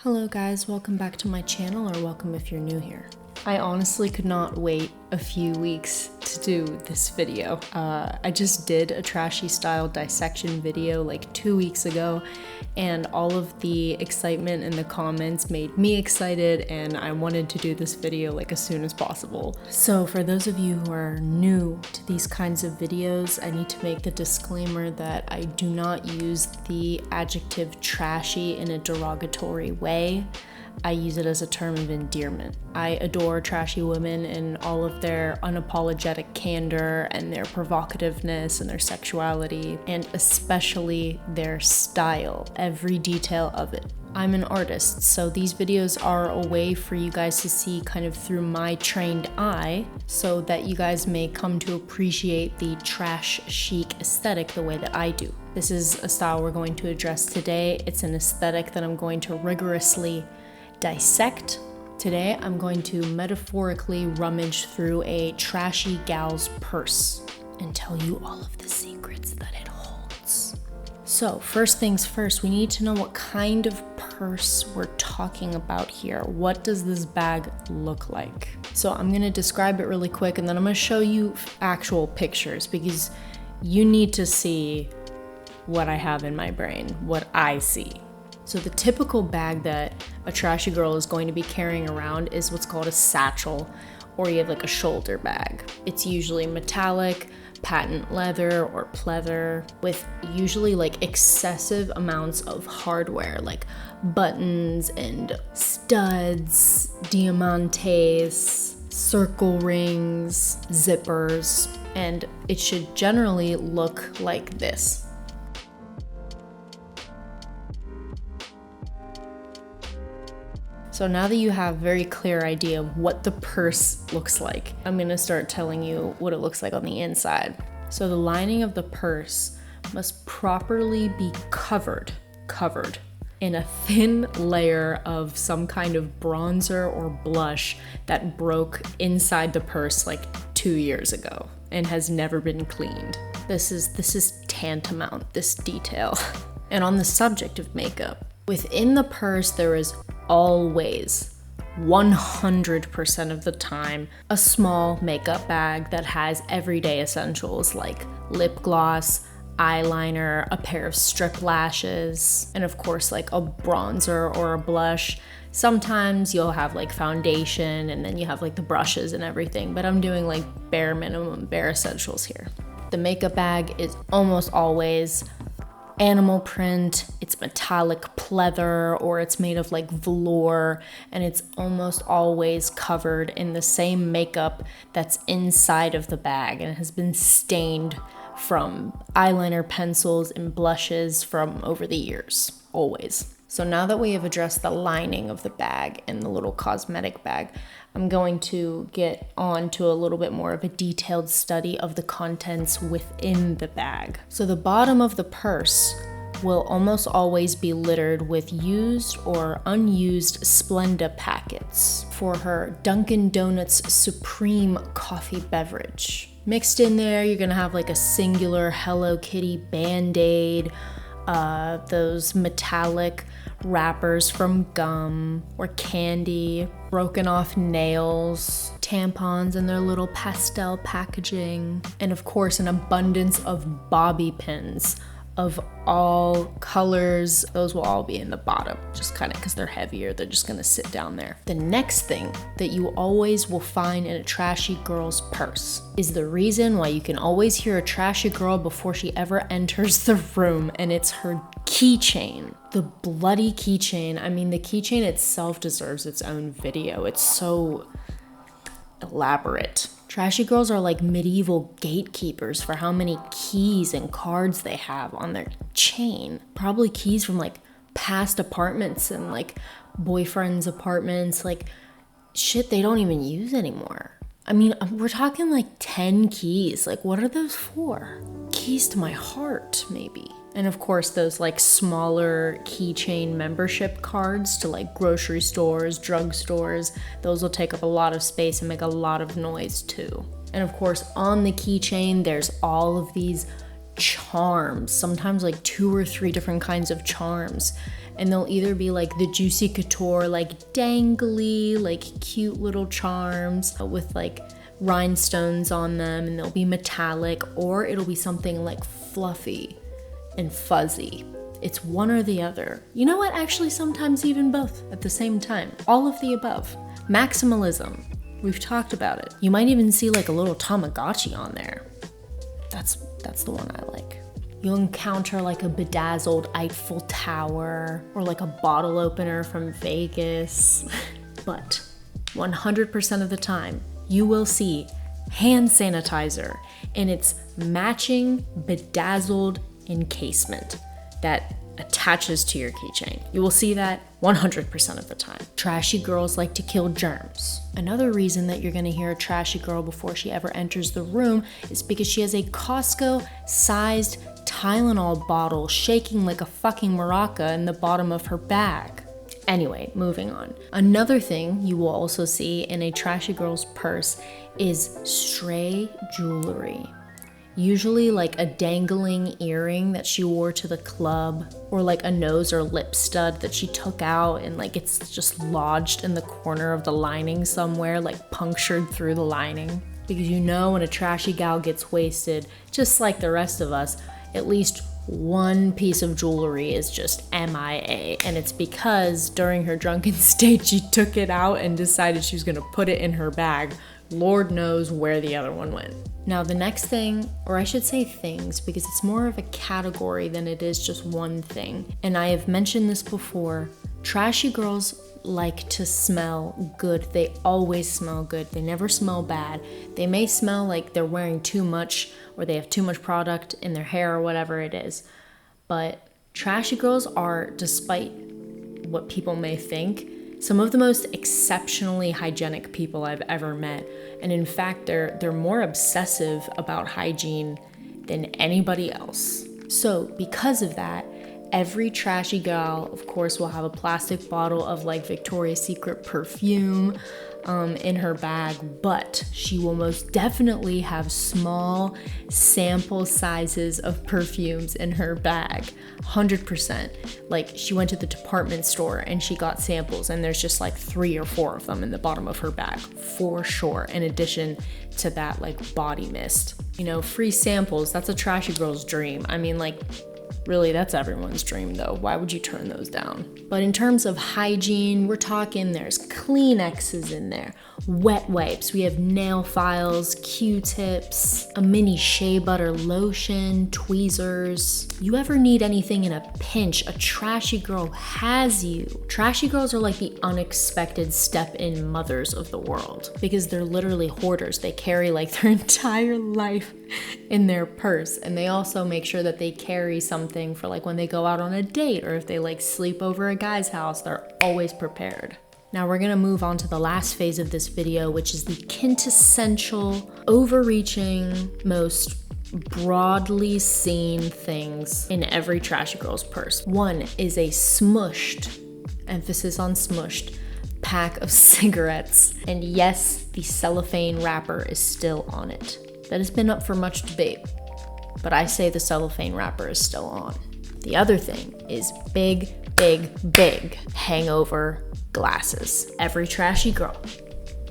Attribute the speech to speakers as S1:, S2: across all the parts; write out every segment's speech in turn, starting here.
S1: Hello guys, welcome back to my channel, or welcome if you're new here. I honestly could not wait a few weeks to do this video. I just did a trashy style dissection video like 2 weeks ago, and all of the excitement in the comments made me excited, and I wanted to do this video like as soon as possible. So for those of you who are new to these kinds of videos, I need to make the disclaimer that I do not use the adjective trashy in a derogatory way. I use it as a term of endearment. I adore trashy women in all of their unapologetic candor and their provocativeness and their sexuality, and especially their style, every detail of it. I'm an artist, so these videos are a way for you guys to see kind of through my trained eye, so that you guys may come to appreciate the trash chic aesthetic the way that I do. This is a style we're going to address today. It's an aesthetic that I'm going to rigorously dissect. Today, I'm going to metaphorically rummage through a trashy gal's purse and tell you all of the secrets that it holds. So first things first, we need to know what kind of purse we're talking about here. What does this bag look like? So I'm gonna describe it really quick, and then I'm gonna show you actual pictures, because you need to see what I have in my brain, what I see. So the typical bag that a trashy girl is going to be carrying around is what's called a satchel, or you have like a shoulder bag. It's usually metallic, patent leather or pleather, with usually like excessive amounts of hardware like buttons and studs, diamantes, circle rings, zippers, and it should generally look like this. So now that you have a very clear idea of what the purse looks like, I'm gonna start telling you what it looks like on the inside. So the lining of the purse must properly be covered in a thin layer of some kind of bronzer or blush that broke inside the purse like 2 years ago and has never been cleaned. This is tantamount, this detail. And on the subject of makeup, within the purse there is always, 100% of the time, a small makeup bag that has everyday essentials like lip gloss, eyeliner, a pair of strip lashes, and of course like a bronzer or a blush. Sometimes you'll have like foundation, and then you have like the brushes and everything, but I'm doing like bare minimum, bare essentials here. The makeup bag is almost always animal print, it's metallic pleather, or it's made of like velour, and it's almost always covered in the same makeup that's inside of the bag, and it has been stained from eyeliner, pencils, and blushes from over the years, always. So now that we have addressed the lining of the bag and the little cosmetic bag, I'm going to get on to a little bit more of a detailed study of the contents within the bag. So the bottom of the purse will almost always be littered with used or unused Splenda packets for her Dunkin' Donuts Supreme coffee beverage. Mixed in there, you're gonna have like a singular Hello Kitty Band-Aid, those metallic wrappers from gum or candy, broken off nails, tampons in their little pastel packaging, and of course an abundance of bobby pins of all colors. Those will all be in the bottom, just kind of because they're heavier, they're just gonna sit down there. The next thing that you always will find in a trashy girl's purse is the reason why you can always hear a trashy girl before she ever enters the room, and it's her keychain. The bloody keychain. I mean, the keychain itself deserves its own video. It's so elaborate. Trashy girls are like medieval gatekeepers for how many keys and cards they have on their chain. Probably keys from like past apartments and like boyfriends' apartments, like shit they don't even use anymore. I mean, we're talking like 10 keys. Like, what are those for? Keys to my heart, maybe. And of course, those like smaller keychain membership cards to like grocery stores, drugstores, those will take up a lot of space and make a lot of noise too. And of course, on the keychain, there's all of these charms, sometimes like 2 or 3 different kinds of charms. And they'll either be like the juicy couture, like dangly, like cute little charms with like rhinestones on them, and they'll be metallic, or it'll be something like fluffy and fuzzy. It's one or the other. You know what? Actually, sometimes even both at the same time. All of the above. Maximalism. We've talked about it. You might even see like a little Tamagotchi on there. That's the one I like. You'll encounter like a bedazzled Eiffel Tower or like a bottle opener from Vegas. But 100% of the time, you will see hand sanitizer in its matching bedazzled encasement that attaches to your keychain. You will see that 100% of the time. Trashy girls like to kill germs. Another reason that you're gonna hear a trashy girl before she ever enters the room is because she has a Costco-sized Tylenol bottle shaking like a fucking maraca in the bottom of her bag. Anyway, moving on. Another thing you will also see in a trashy girl's purse is stray jewelry. Usually like a dangling earring that she wore to the club, or like a nose or lip stud that she took out and like it's just lodged in the corner of the lining somewhere, like punctured through the lining. Because you know when a trashy gal gets wasted, just like the rest of us, at least one piece of jewelry is just MIA, and it's because during her drunken state she took it out and decided she was gonna put it in her bag. Lord knows where the other one went. Now the next thing, or I should say things, because it's more of a category than it is just one thing, and I have mentioned this before, trashy girls like to smell good. They always smell good. They never smell bad. They may smell like they're wearing too much or they have too much product in their hair or whatever it is, but trashy girls are, despite what people may think, some of the most exceptionally hygienic people I've ever met. And in fact, they're more obsessive about hygiene than anybody else. So because of that, every trashy gal, of course, will have a plastic bottle of like Victoria's Secret perfume in her bag, but she will most definitely have small sample sizes of perfumes in her bag, 100%. Like she went to the department store and she got samples and there's just like 3 or 4 of them in the bottom of her bag, for sure, in addition to that like body mist. You know, free samples, that's a trashy girl's dream. I mean, like, really, that's everyone's dream though. Why would you turn those down? But in terms of hygiene, we're talking there's Kleenexes in there, wet wipes, we have nail files, Q-tips, a mini shea butter lotion, tweezers. You ever need anything in a pinch, a trashy girl has you. Trashy girls are like the unexpected step-in mothers of the world because they're literally hoarders. They carry like their entire life in their purse, and they also make sure that they carry something for like when they go out on a date or if they like sleep over a guy's house. They're always prepared. Now we're gonna move on to the last phase of this video, which is the quintessential, overreaching, most broadly seen things in every trashy girl's purse. One is a smushed, emphasis on smushed, pack of cigarettes. And yes, the cellophane wrapper is still on it. That has been up for much debate, but I say the cellophane wrapper is still on. The other thing is big hangover glasses. Every trashy girl,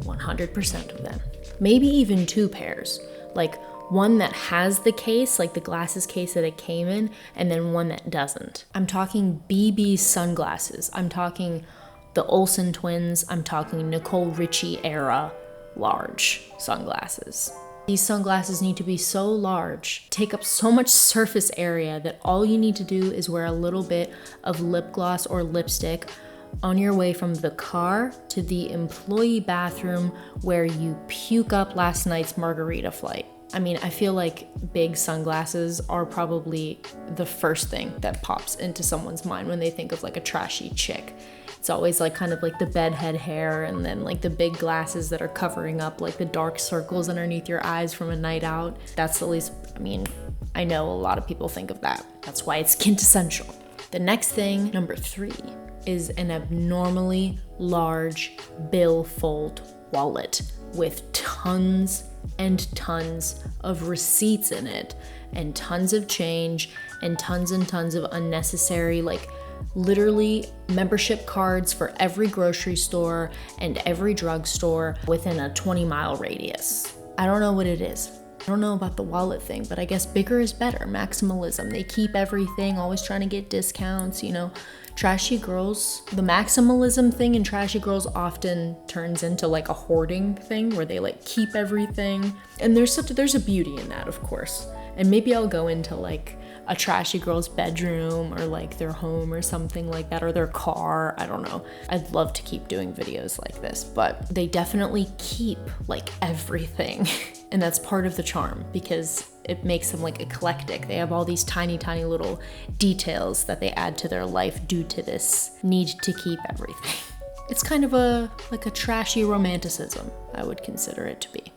S1: 100% of them. Maybe even 2 pairs, like one that has the case, like the glasses case that it came in, and then one that doesn't. I'm talking BB sunglasses. I'm talking the Olsen twins. I'm talking Nicole Richie era large sunglasses. These sunglasses need to be so large, take up so much surface area that all you need to do is wear a little bit of lip gloss or lipstick on your way from the car to the employee bathroom where you puke up last night's margarita flight. I mean, I feel like big sunglasses are probably the first thing that pops into someone's mind when they think of like a trashy chick. It's always like kind of like the bedhead hair and then like the big glasses that are covering up like the dark circles underneath your eyes from a night out. That's at least, I mean, I know a lot of people think of that. That's why it's quintessential. The next thing, number 3, is an abnormally large billfold wallet with tons and tons of receipts in it and tons of change and tons of unnecessary like literally membership cards for every grocery store and every drugstore within a 20-mile radius. I don't know what it is. I don't know about the wallet thing, but I guess bigger is better. Maximalism. They keep everything, always trying to get discounts, you know. Trashy girls, the maximalism thing in trashy girls often turns into like a hoarding thing where they like keep everything. And there's a beauty in that, of course. And maybe I'll go into like a trashy girl's bedroom or like their home or something like that, or their car. I don't know. I'd love to keep doing videos like this, but they definitely keep like everything. And that's part of the charm because it makes them like eclectic. They have all these tiny, tiny little details that they add to their life due to this need to keep everything. It's kind of like a trashy romanticism, I would consider it to be.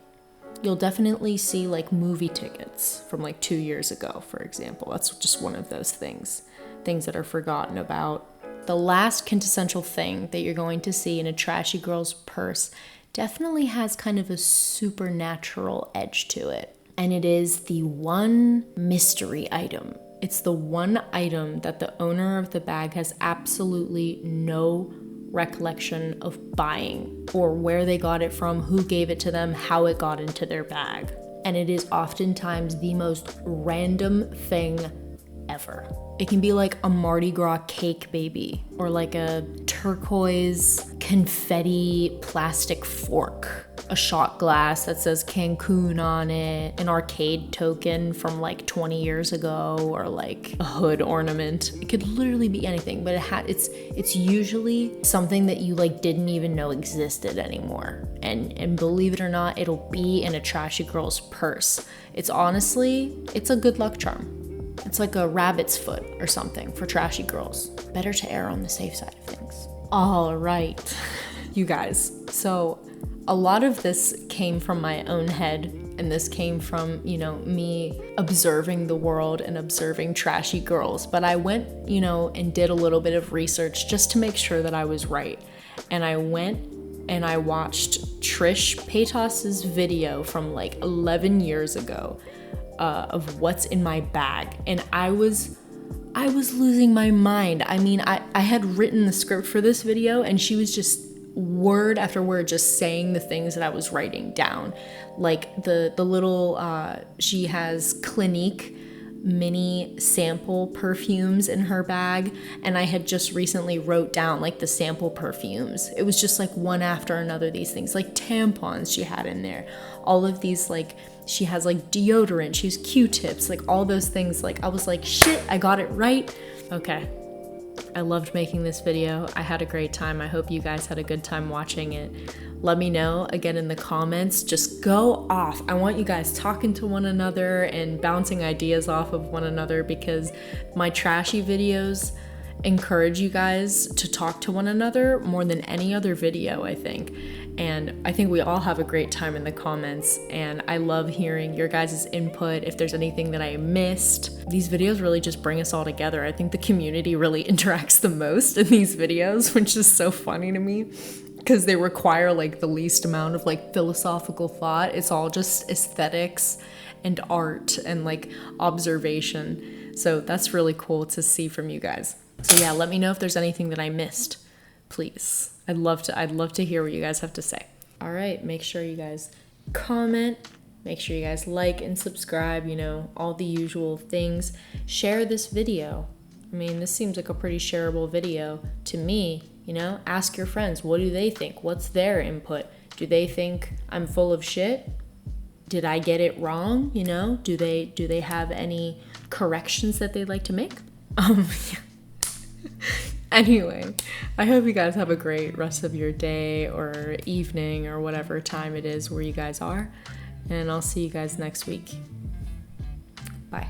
S1: You'll definitely see like movie tickets from like 2 years ago, for example. That's just one of those things that are forgotten about. The last quintessential thing that you're going to see in a trashy girl's purse definitely has kind of a supernatural edge to it. And it is the one mystery item. It's the one item that the owner of the bag has absolutely no recollection of buying, or where they got it from, who gave it to them, how it got into their bag. And it is oftentimes the most random thing ever. It can be like a Mardi Gras cake baby, or like a turquoise confetti plastic fork, a shot glass that says Cancun on it, an arcade token from like 20 years ago, or like a hood ornament. It could literally be anything, but it's usually something that you like didn't even know existed anymore. And believe it or not, it'll be in a trashy girl's purse. It's a good luck charm. It's like a rabbit's foot or something for trashy girls. Better to err on the safe side of things. All right, you guys. So a lot of this came from my own head, and this came from, you know, me observing the world and observing trashy girls. But I went, you know, and did a little bit of research just to make sure that I was right. And I went and I watched Trish Paytas's video from like 11 years ago of what's in my bag. And I was losing my mind. I mean, I had written the script for this video and she was just word after word just saying the things that I was writing down. Like the little, she has Clinique mini sample perfumes in her bag, and I had just recently wrote down like the sample perfumes. It was just like one after another, these things, like tampons she had in there, all of these, like she has like deodorant, she has Q-tips, like all those things. Like I was like, shit, I got it right. Okay, I loved making this video. I had a great time. I hope you guys had a good time watching it. Let me know again in the comments. Just go off. I want you guys talking to one another and bouncing ideas off of one another, because my trashy videos encourage you guys to talk to one another more than any other video, I think. And I think we all have a great time in the comments, and I love hearing your guys' input. If there's anything that I missed, these videos really just bring us all together. I think the community really interacts the most in these videos, which is so funny to me, because they require like the least amount of like philosophical thought. It's all just aesthetics and art and like observation. So that's really cool to see from you guys. So yeah, let me know if there's anything that I missed, please. I'd love to hear what you guys have to say. All right, make sure you guys comment, make sure you guys like and subscribe, you know, all the usual things. Share this video. I mean, this seems like a pretty shareable video to me, you know? Ask your friends, what do they think? What's their input? Do they think I'm full of shit? Did I get it wrong, you know? Do they have any corrections that they'd like to make? Yeah. Anyway, I hope you guys have a great rest of your day or evening or whatever time it is where you guys are. And I'll see you guys next week. Bye.